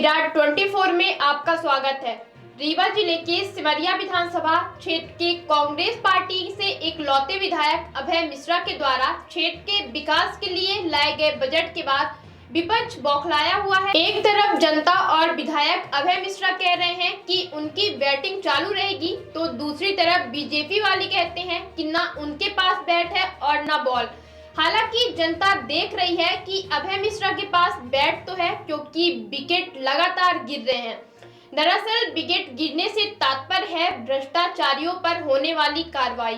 विराट 24 में आपका स्वागत है। रीवा जिले के सिमरिया विधानसभा क्षेत्र के कांग्रेस पार्टी से एक लौते विधायक अभय मिश्रा के द्वारा क्षेत्र के विकास के लिए लाए गए बजट के बाद विपक्ष बौखलाया हुआ है। एक तरफ जनता और विधायक अभय मिश्रा कह रहे हैं कि उनकी बैटिंग चालू रहेगी, तो दूसरी तरफ बीजेपी वाले कहते हैं कि ना उनके पास बैट है और ना बॉल। हालांकि जनता देख रही है कि अभय मिश्रा के पास बैट तो है, क्योंकि विकेट लगातार गिर रहे हैं। दरअसल विकेट गिरने से तात्पर्य है भ्रष्टाचारियों पर होने वाली कार्रवाई।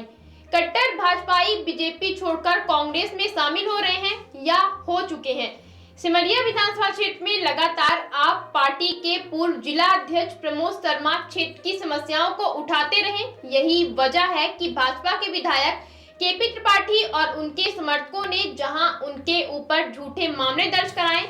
कट्टर भाजपाई बीजेपी छोड़कर कांग्रेस में शामिल हो रहे हैं या हो चुके हैं। सिमरिया विधानसभा क्षेत्र में लगातार आप पार्टी के पूर्व जिला अध्यक्ष प्रमोद शर्मा क्षेत्र की समस्याओं को उठाते रहे। यही वजह है कि भाजपा के विधायक केपी त्रिपाठी और उनके समर्थकों ने जहां उनके ऊपर झूठे मामले दर्ज कराए,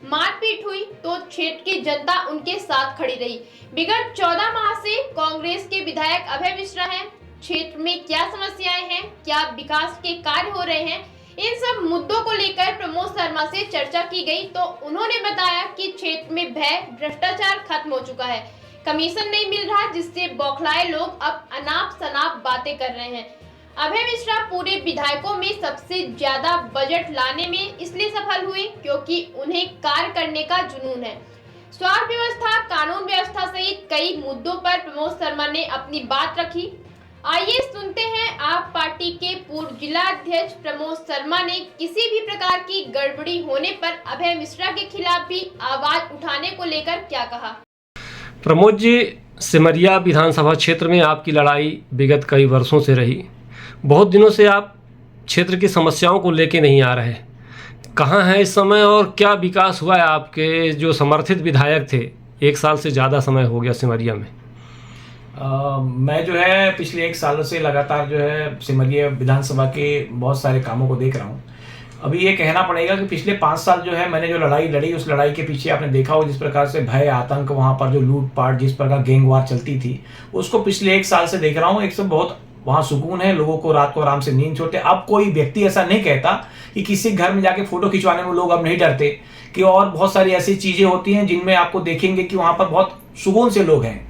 मारपीट हुई, तो क्षेत्र की जनता उनके साथ खड़ी रही। विगत 14 माह से कांग्रेस के विधायक अभय मिश्रा हैं। क्षेत्र में क्या समस्याएं हैं, क्या विकास के कार्य हो रहे हैं, इन सब मुद्दों को लेकर प्रमोद शर्मा से चर्चा की गई, तो उन्होंने बताया कि क्षेत्र में भय, भ्रष्टाचार खत्म हो चुका है। कमीशन नहीं मिल रहा, जिससे बौखलाए लोग अब अनाप शनाप बातें कर रहे हैं। अभय मिश्रा पूरे विधायकों में सबसे ज्यादा बजट लाने में इसलिए सफल हुए क्योंकि उन्हें कार्य करने का जुनून है। स्वास्थ्य व्यवस्था, कानून व्यवस्था सहित कई मुद्दों पर प्रमोद शर्मा ने अपनी बात रखी। आइए सुनते हैं आप पार्टी के पूर्व जिला अध्यक्ष प्रमोद शर्मा ने किसी भी प्रकार की गड़बड़ी होने पर अभय मिश्रा के खिलाफ भी आवाज उठाने को लेकर क्या कहा। प्रमोद जी, सिमरिया विधानसभा क्षेत्र में आपकी लड़ाई विगत कई वर्षों से रही। बहुत दिनों से आप क्षेत्र की समस्याओं को लेके नहीं आ रहे। कहाँ हैं इस समय और क्या विकास हुआ है? आपके जो समर्थित विधायक थे, 1 साल से ज़्यादा समय हो गया सिमरिया में। मैं जो है पिछले 1 साल से लगातार जो है सिमरिया विधानसभा के बहुत सारे कामों को देख रहा हूँ। अभी ये कहना पड़ेगा कि पिछले 5 साल जो है मैंने जो लड़ाई लड़ी, उस लड़ाई के पीछे आपने देखा हो जिस प्रकार से भय, आतंक, वहाँ पर जो लूटपाट, जिस प्रकार गैंगवार चलती थी, उसको पिछले 1 साल से देख रहा हूँ। एक से बहुत वहाँ सुकून है, लोगों को रात को आराम से नींद छोड़ते। अब कोई व्यक्ति ऐसा नहीं कहता कि किसी घर में जाके फोटो खिंचवाने में लोग अब नहीं डरते कि, और बहुत सारी ऐसी चीजें होती हैं जिनमें आपको देखेंगे कि वहाँ पर बहुत सुकून से लोग हैं।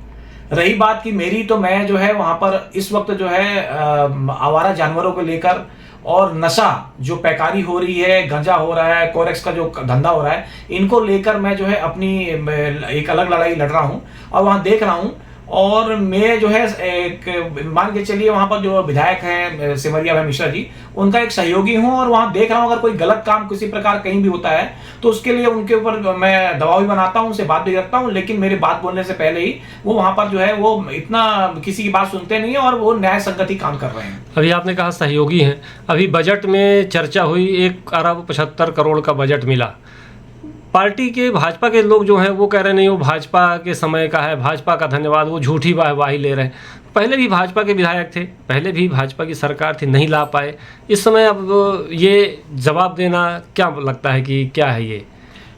रही बात कि मेरी, तो मैं जो है वहाँ पर इस वक्त जो है आवारा जानवरों को लेकर और नशा जो पैकारी हो रही है, गंजा हो रहा है, कोरेक्स का जो धंधा हो रहा है, इनको लेकर मैं जो है अपनी एक अलग लड़ाई लड़ रहा हूँ और वहाँ देख रहा हूँ। और मैं जो है एक मान के चलिए वहाँ पर जो विधायक हैं सिमरिया अभय मिश्रा जी, उनका एक सहयोगी हूँ और वहाँ देख रहा हूँ अगर कोई गलत काम किसी प्रकार कहीं भी होता है तो उसके लिए उनके ऊपर मैं दबाव भी बनाता हूँ, उनसे बात भी करता हूँ, लेकिन मेरी बात बोलने से पहले ही वो वहाँ पर जो है वो इतना किसी की बात सुनते नहीं है और वो न्याय संगति काम कर रहे हैं। अभी आपने कहा सहयोगी हैं, अभी बजट में चर्चा हुई, 1 अरब 75 करोड़ का बजट मिला। पार्टी के भाजपा के लोग जो हैं वो कह रहे नहीं, वो भाजपा के समय का है, भाजपा का धन्यवाद, वो झूठी वाहवाही ले रहे हैं। पहले भी भाजपा के विधायक थे, पहले भी भाजपा की सरकार थी, नहीं ला पाए। इस समय अब ये जवाब देना क्या लगता है कि क्या है ये,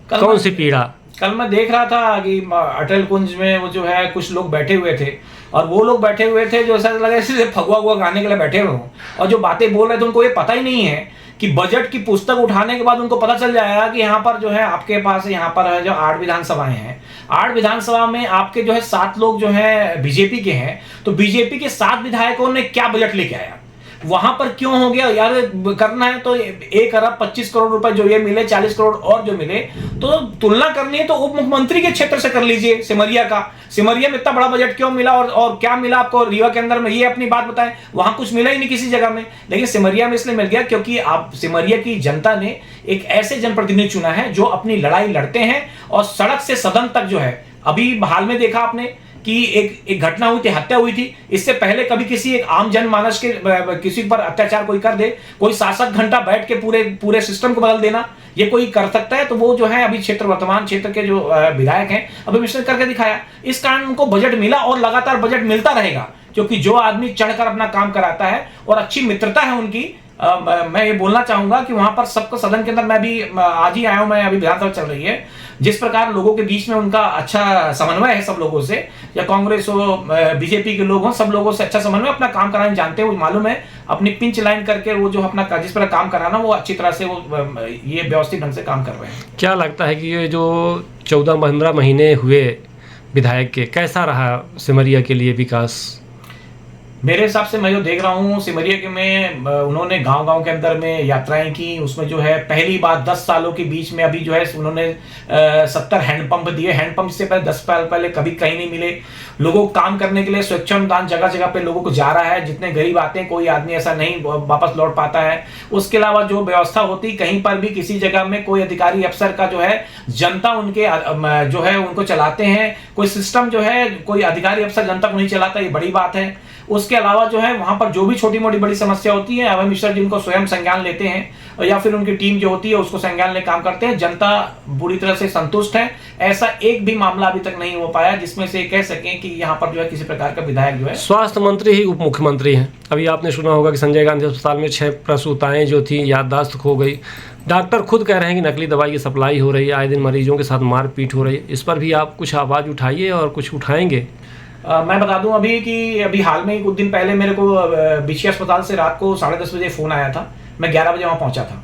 कौन सी पीड़ा? कल मैं देख रहा था कि अटल कुंज में वो जो है कुछ लोग बैठे हुए थे और वो लोग बैठे हुए थे जो ऐसा लगा जैसे फगुआ गाने के लिए बैठे हुए हों, और जो बातें बोल रहे थे उनको ये पता ही नहीं है कि बजट की पुस्तक उठाने के बाद उनको पता चल जाएगा कि यहाँ पर जो है आपके पास यहाँ पर है जो 8 विधानसभाएं हैं, 8 विधानसभा में आपके जो है 7 लोग जो है बीजेपी के हैं, तो बीजेपी के 7 विधायकों ने क्या बजट लेके आया, वहां पर क्यों हो गया यार? करना है तो 1 अरब 25 करोड़ रुपए जो ये मिले, 40 करोड़ और जो मिले, तो तुलना करनी है तो उप मुख्यमंत्री के क्षेत्र से कर लीजिए सिमरिया का। सिमरिया में इतना बड़ा बजट क्यों मिला और क्या मिला आपको रीवा के अंदर में, ये अपनी बात बताएं। वहां कुछ मिला ही नहीं किसी जगह में, लेकिन सिमरिया में इसलिए मिल गया क्योंकि आप सिमरिया की जनता ने एक ऐसे जनप्रतिनिधि चुना है जो अपनी लड़ाई लड़ते हैं और सड़क से सदन तक जो है। अभी हाल में देखा आपने कि एक घटना हुई थी, हत्या हुई थी। इससे पहले कभी किसी एक आम जनमानस के किसी पर अत्याचार कोई कर दे, कोई 7-7 घंटा बैठ के पूरे सिस्टम को बदल देना, ये कोई कर सकता है? तो वो जो है अभी वर्तमान क्षेत्र के जो विधायक हैं अभी मिश्रण करके दिखाया। इस कारण उनको बजट मिला और लगातार बजट मिलता रहेगा, क्योंकि जो आदमी चढ़कर अपना काम कराता है और अच्छी मित्रता है उनकी, मैं ये बोलना चाहूंगा कि वहां पर सबको सदन के अंदर, मैं भी आज ही आया हूं, मैं अभी विधानसभा चल रही है, जिस प्रकार लोगों के बीच में उनका अच्छा समन्वय है सब लोगों से, या कांग्रेस हो बीजेपी के लोग हों, सब लोगों से अच्छा समन्वय, अपना काम कराना जानते हैं, वो मालूम है, अपनी पिंच लाइन करके वो जो अपना जिस पर काम कराना वो अच्छी तरह से वो ये व्यवस्थित ढंग से काम कर रहे हैं। क्या लगता है कि ये जो 14-15 महीने हुए विधायक के, कैसा रहा सिमरिया के लिए विकास? मेरे हिसाब से मैं जो देख रहा हूँ सिमरिया के में, उन्होंने गांव-गांव के अंदर में यात्राएं की, उसमें जो है पहली बार 10 सालों के बीच में अभी जो है उन्होंने 70 हैंडपंप दिए। हैंडपंप से पहले 10 साल पहले कभी कहीं नहीं मिले। लोगों को काम करने के लिए स्वच्छंददान जगह जगह पे लोगों को जा रहा है, जितने गरीब आते हैं कोई आदमी ऐसा नहीं वापस लौट पाता है। उसके अलावा जो व्यवस्था होती, कहीं पर भी किसी जगह में कोई अधिकारी अफसर का जो है, जनता उनके जो है उनको चलाते हैं, कोई सिस्टम जो है कोई अधिकारी अफसर जनता को नहीं चलाता, ये बड़ी बात है। उसके अलावा जो है वहां पर जो भी छोटी मोटी बड़ी समस्या होती है, अभय मिश्रा जी उनको स्वयं संज्ञान लेते हैं या फिर उनकी टीम जो होती है उसको संज्ञान ले काम करते हैं। जनता बुरी तरह से संतुष्ट है। ऐसा एक भी मामला अभी तक नहीं हो पाया जिसमें से कह सकें कि यहाँ पर जो है किसी प्रकार का विधायक जो है। स्वास्थ्य मंत्री ही उप मुख्यमंत्री हैं। अभी आपने सुना होगा कि संजय गांधी अस्पताल में 6 प्रसूताएं जो थी याददाश्त खो गई। डॉक्टर खुद कह रहे हैं कि नकली दवाई की सप्लाई हो रही है, आए दिन मरीजों के साथ मारपीट हो रही है। इस पर भी आप कुछ आवाज़ उठाइए और कुछ उठाएंगे। मैं बता दूं अभी हाल में ही कुछ दिन पहले मेरे को बीसी अस्पताल से रात को 10:30 बजे फ़ोन आया था। मैं 11 बजे वहाँ पहुँचा था।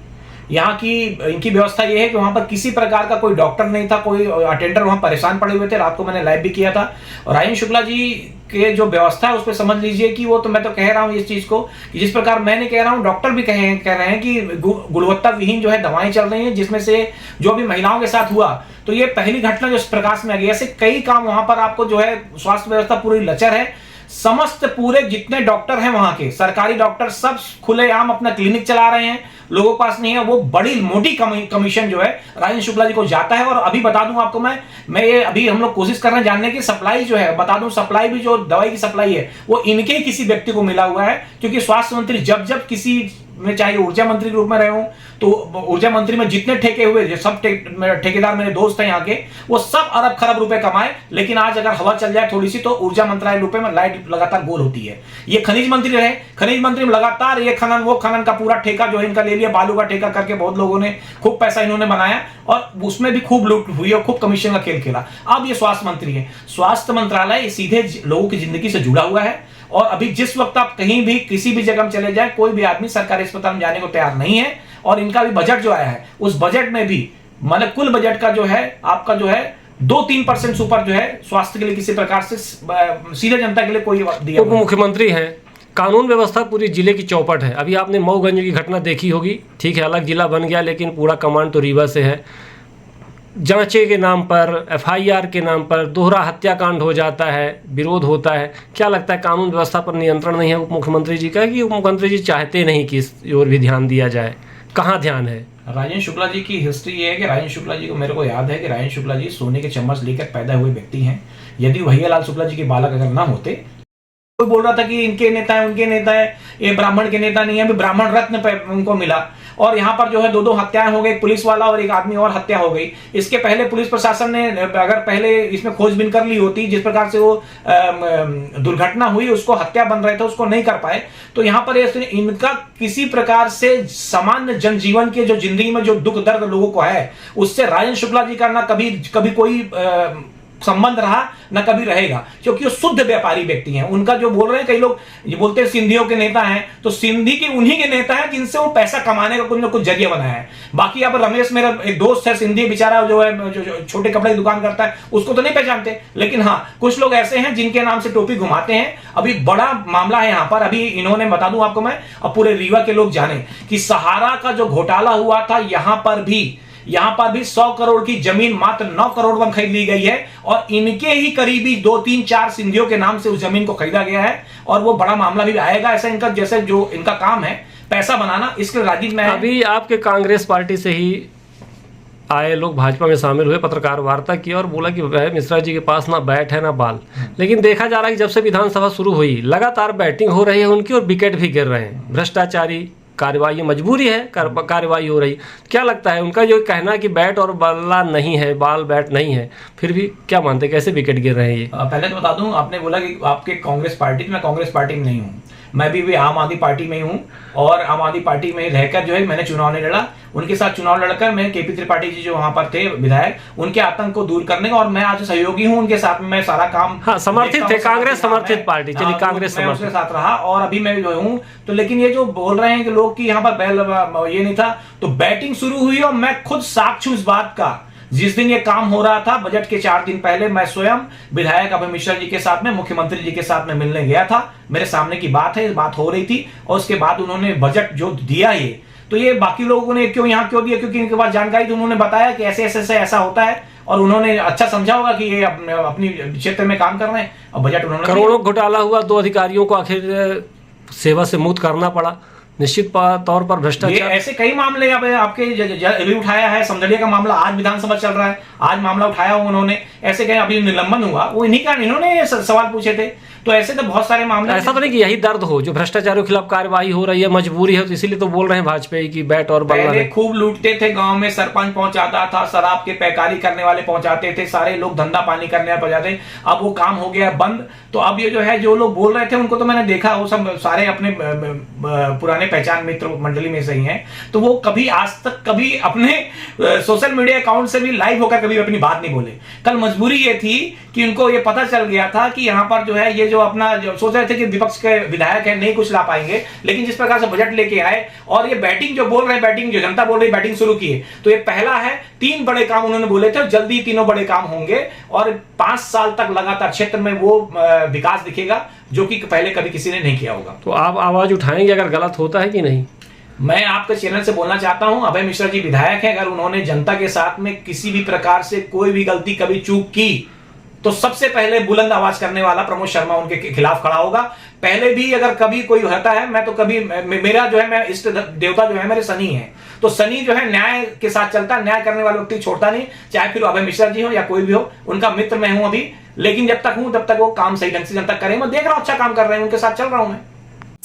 यहाँ की इनकी व्यवस्था ये है कि वहाँ पर किसी प्रकार का कोई डॉक्टर नहीं था, कोई अटेंडर वहाँ परेशान पड़े हुए थे। रात को मैंने लाइव भी किया था। और राजेंद्र शुक्ला जी के जो व्यवस्था है उस पर समझ लीजिए कि वो तो मैं तो कह रहा हूँ इस चीज़ को कि जिस प्रकार मैंने कह रहा हूँ, डॉक्टर भी कह रहे हैं कि गुणवत्ता विहीन जो है दवाएं चल रही हैं, जिसमें से जो भी महिलाओं के साथ हुआ तो ये पहली घटना जो प्रकाश में आ गई। ऐसे कई काम वहां पर आपको जो है, स्वास्थ्य व्यवस्था पूरी लचर है। समस्त पूरे जितने डॉक्टर हैं वहां के सरकारी डॉक्टर सब खुलेआम अपना क्लिनिक चला रहे हैं, लोगों के पास नहीं है। वो बड़ी मोटी कमीशन जो है राजेंद्र शुक्ला जी को जाता है। और अभी बता दूं आपको, मैं ये अभी हम लोग कोशिश कर रहे हैं जानने की, सप्लाई जो है बता दूं, सप्लाई भी जो दवाई की सप्लाई है वो इनके ही किसी व्यक्ति को मिला हुआ है। क्योंकि स्वास्थ्य मंत्री जब किसी में, चाहे ऊर्जा मंत्री के रूप में रहे हूं, तो ऊर्जा मंत्री में जितने ठेके हुए सब ठेकेदार मेरे दोस्त हैं यहाँ के, वो सब अरब खरब रुपए कमाए। लेकिन आज अगर हवा चल जाए थोड़ी सी तो ऊर्जा मंत्रालय रुपए में लाइट लगातार गोल होती है। ये खनिज मंत्री रहे, खनिज मंत्री में लगातार ये खनन वो खनन का पूरा ठेका जो है इनका ले लिया, बालू का ठेका करके बहुत लोगों ने खूब पैसा इन्होंने बनाया और उसमें भी खूब लूट हुई और खूब कमीशन का खेल खेला। अब ये स्वास्थ्य मंत्री है। स्वास्थ्य मंत्रालय सीधे लोगों की जिंदगी से जुड़ा हुआ है। और अभी जिस वक्त आप कहीं भी किसी भी जगह में चले जाए, कोई भी आदमी सरकारी अस्पताल में जाने को तैयार नहीं है। और इनका भी बजट जो आया है, उस बजट में भी मतलब कुल बजट का जो है आपका जो है 2-3% ऊपर जो है स्वास्थ्य के लिए किसी प्रकार से सीधे जनता के लिए कोई दिया। उप मुख्यमंत्री हैं, कानून व्यवस्था पूरी जिले की चौपट है। अभी आपने मऊगंज की घटना देखी होगी, ठीक है अलग जिला बन गया लेकिन पूरा कमांड तो रीवा से है। जांचे के नाम पर, FIR के नाम पर दोहरा हत्याकांड हो जाता है, विरोध होता है। क्या लगता है कानून व्यवस्था पर नियंत्रण नहीं है उप मुख्यमंत्री जी का, कि उप मुख्यमंत्री जी चाहते नहीं कि इस ओर भी ध्यान दिया जाए? कहाँ ध्यान है? राजेंद्र शुक्ला जी की हिस्ट्री ये है कि राजेंद्र शुक्ला जी को मेरे को याद है कि राजेंद्र शुक्ला जी सोने के चम्मच लेकर पैदा हुए व्यक्ति हैं। यदि भैयालाल शुक्ला जी के बालक अगर ना होते, कोई बोल रहा था कि इनके नेता है उनके नेता है, ये ब्राह्मण के नेता नहीं है, अभी ब्राह्मण रत्न उनको मिला। और यहाँ पर जो है 2 हत्याएं हो गई, पुलिस वाला और एक आदमी और हत्या हो गई। इसके पहले पुलिस प्रशासन ने अगर पहले इसमें खोजबीन कर ली होती, जिस प्रकार से वो दुर्घटना हुई उसको हत्या बन रहे थे उसको नहीं कर पाए। तो यहाँ पर इनका किसी प्रकार से सामान्य जनजीवन के जो जिंदगी में जो दुख दर्द लोगों को है, उससे राजेंद्र शुक्ला जी का ना कभी कोई संबंध रहा ना कभी रहेगा, क्योंकि वो शुद्ध व्यापारी व्यक्ति हैं। उनका जो बोल रहे हैं, कई लोग ये बोलते हैं सिंधियों के नेता हैं, तो सिंधी के उन्हीं के नेता हैं जिनसे वो पैसा कमाने का कुछ ना कुछ जरिया बनाया है। बाकी यहाँ पर रमेश मेरा एक दोस्त है सिंधी बेचारा, जो है जो छोटे कपड़े की दुकान करता है, उसको तो नहीं पहचानते। लेकिन हाँ, कुछ लोग ऐसे हैं जिनके नाम से टोपी घुमाते हैं। अभी बड़ा मामला है यहाँ पर। अभी इन्होंने बता दूं आपको मैं, अब पूरे रीवा के लोग जाने कि सहारा का जो घोटाला हुआ था, यहाँ पर भी 100 करोड़ की जमीन मात्र 9 करोड़ में खरीद ली गई है। और इनके ही करीबी 2-3-4 सिंधियों के नाम से उस जमीन को खरीदा गया है। और वो बड़ा मामला भी आएगा। ऐसा इनका जैसे जो इनका काम है पैसा बनाना, इसके राजीव में अभी आपके कांग्रेस पार्टी से ही आए लोग भाजपा में शामिल हुए, पत्रकार वार्ता की और बोला कि मिश्रा जी के पास ना बैट है ना बाल। लेकिन देखा जा रहा है कि जब से विधानसभा शुरू हुई लगातार बैटिंग हो रही है उनकी और विकेट भी गिर रहे हैं। भ्रष्टाचारी कार्रवाई, मजबूरी है, कार्रवाई हो रही। क्या लगता है उनका जो कहना कि बैट और बल्ला नहीं है, बाल बैट नहीं है, फिर भी क्या मानते, कैसे विकेट गिर रहे हैं ये? पहले तो बता दूं, आपने बोला कि आपके कांग्रेस पार्टी, मैं कांग्रेस पार्टी में नहीं हूं। मैं भी आम आदमी पार्टी में ही हूँ और आम आदमी पार्टी में रहकर जो है मैंने चुनाव नहीं लड़ा। उनके साथ चुनाव लड़कर मैं केपी त्रिपाठी जी जो वहां पर थे विधायक, उनके आतंक को दूर करने का, और मैं आज सहयोगी हूं उनके साथ में, मैं सारा काम समर्थित थे, कांग्रेस समर्थित पार्टी, चलिए कांग्रेस मैं उसके साथ रहा और अभी मैं जो हूं। तो लेकिन ये जो बोल रहे हैं कि लोग कि यहाँ पर बैल ये नहीं था, तो बैटिंग शुरू हुई और मैं खुद साक्षी इस बात का। जिस दिन ये काम हो रहा था बजट के 4 दिन पहले, मैं स्वयं विधायक अभय मिश्रा जी के साथ में, मुख्यमंत्री जी के साथ में मिलने गया था। मेरे सामने की बात है, बात हो रही थी और उसके बाद उन्होंने बजट जो दिया ये, तो ये बाकी लोगों ने क्यों दिया, क्योंकि इनके पास जानकारी थी, उन्होंने बताया कि ऐसे ऐसे ऐसा होता है और उन्होंने अच्छा समझा होगा कि ये अपनी क्षेत्र में काम कर रहे हैं और बजट उन्होंने। करोड़ों घोटाला हुआ, 2 अधिकारियों को आखिर सेवा से मुक्त करना पड़ा, निश्चित तौर पर भ्रष्टाचार। ऐसे कई मामले आपके अभी उठाया है। समझड़िया का मामला आज विधानसभा चल रहा है, आज मामला उठाया हुआ उन्होंने। ऐसे कहीं अभी निलंबन हुआ, वो इन्हीं का, इन्होंने सवाल पूछे थे। तो ऐसे तो बहुत सारे मामले। ऐसा तो नहीं कि यही दर्द हो जो भ्रष्टाचारियों के खिलाफ कार्रवाई हो रही है, मजबूरी है, तो इसीलिए तो बोल रहे हैं भाजपा की बैट और पहले खूब लूटते थे, गांव में सरपंच पहुंचाता था, शराब के पैकारी करने वाले पहुंचाते थे, सारे लोग धंधा पानी करने वाले पहुंचाते। अब वो काम हो गया बंद। तो अब ये जो है, जो लोग बोल रहे थे उनको तो मैंने देखा, वो सब सारे अपने पुराने पहचान मित्र मंडली में से ही हैं। तो वो कभी आज तक कभी अपने सोशल मीडिया अकाउंट से भी लाइव होकर कभी अपनी बात नहीं बोले। कल मजबूरी ये थी कि उनको ये पता चल गया था कि यहाँ पर जो है ये जो अपना जो सोच रहे थे कि विपक्ष के विधायक है नहीं कुछ ला पाएंगे, लेकिन जिस प्रकार से बजट लेके आए और ये बैटिंग जो बोल रहे हैं, बैटिंग जो जनता बोल रही है, बैटिंग शुरू की है। तो ये पहला है, 3 बड़े काम उन्होंने बोले थे, जल्दी तीनों बड़े काम होंगे और 5 साल तक लगातार क्षेत्र में वो विकास दिखेगा जो कि पहले कभी किसी ने नहीं किया होगा। तो आप आवाज उठाएंगे अगर गलत होता है कि नहीं? मैं आपके चैनल से बोलना चाहता हूं, अभय मिश्रा जी विधायक है, अगर उन्होंने जनता के साथ में किसी भी प्रकार से कोई भी गलती कभी चूक की तो सबसे पहले बुलंद आवाज करने वाला प्रमोद शर्मा उनके खिलाफ खड़ा होगा। पहले भी अगर कभी कोई होता है, मैं तो कभी मेरा जो है, मैं इष्ट देवता जो है मेरे शनि है, तो शनि जो है न्याय के साथ चलता है, न्याय करने वाले व्यक्ति छोड़ता नहीं, चाहे फिर अभय मिश्रा जी हो या कोई भी हो, उनका मित्र मैं हूं अभी। लेकिन जब तक हूं तब तक वो काम सही ढंग से जनता करें। मैं देख रहा हूं अच्छा काम कर रहे हैं, उनके साथ चल रहा हूं मैं।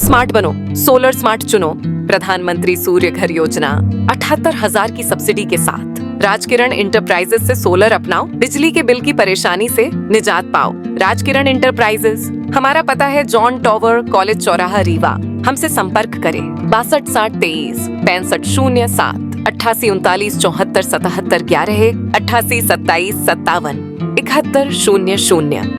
स्मार्ट बनो, सोलर स्मार्ट चुनो। प्रधानमंत्री सूर्य घर योजना 78,000 की सब्सिडी के साथ राजकिरण इंटरप्राइजेस से सोलर अपनाओ, बिजली के बिल की परेशानी से निजात पाओ। राजकिरण इंटरप्राइजेस, हमारा पता है जॉन टॉवर, कॉलेज चौराहा, रीवा। हमसे संपर्क करें 62 60 23 65 07 88 39 74 77 11 88 27 57 71 00।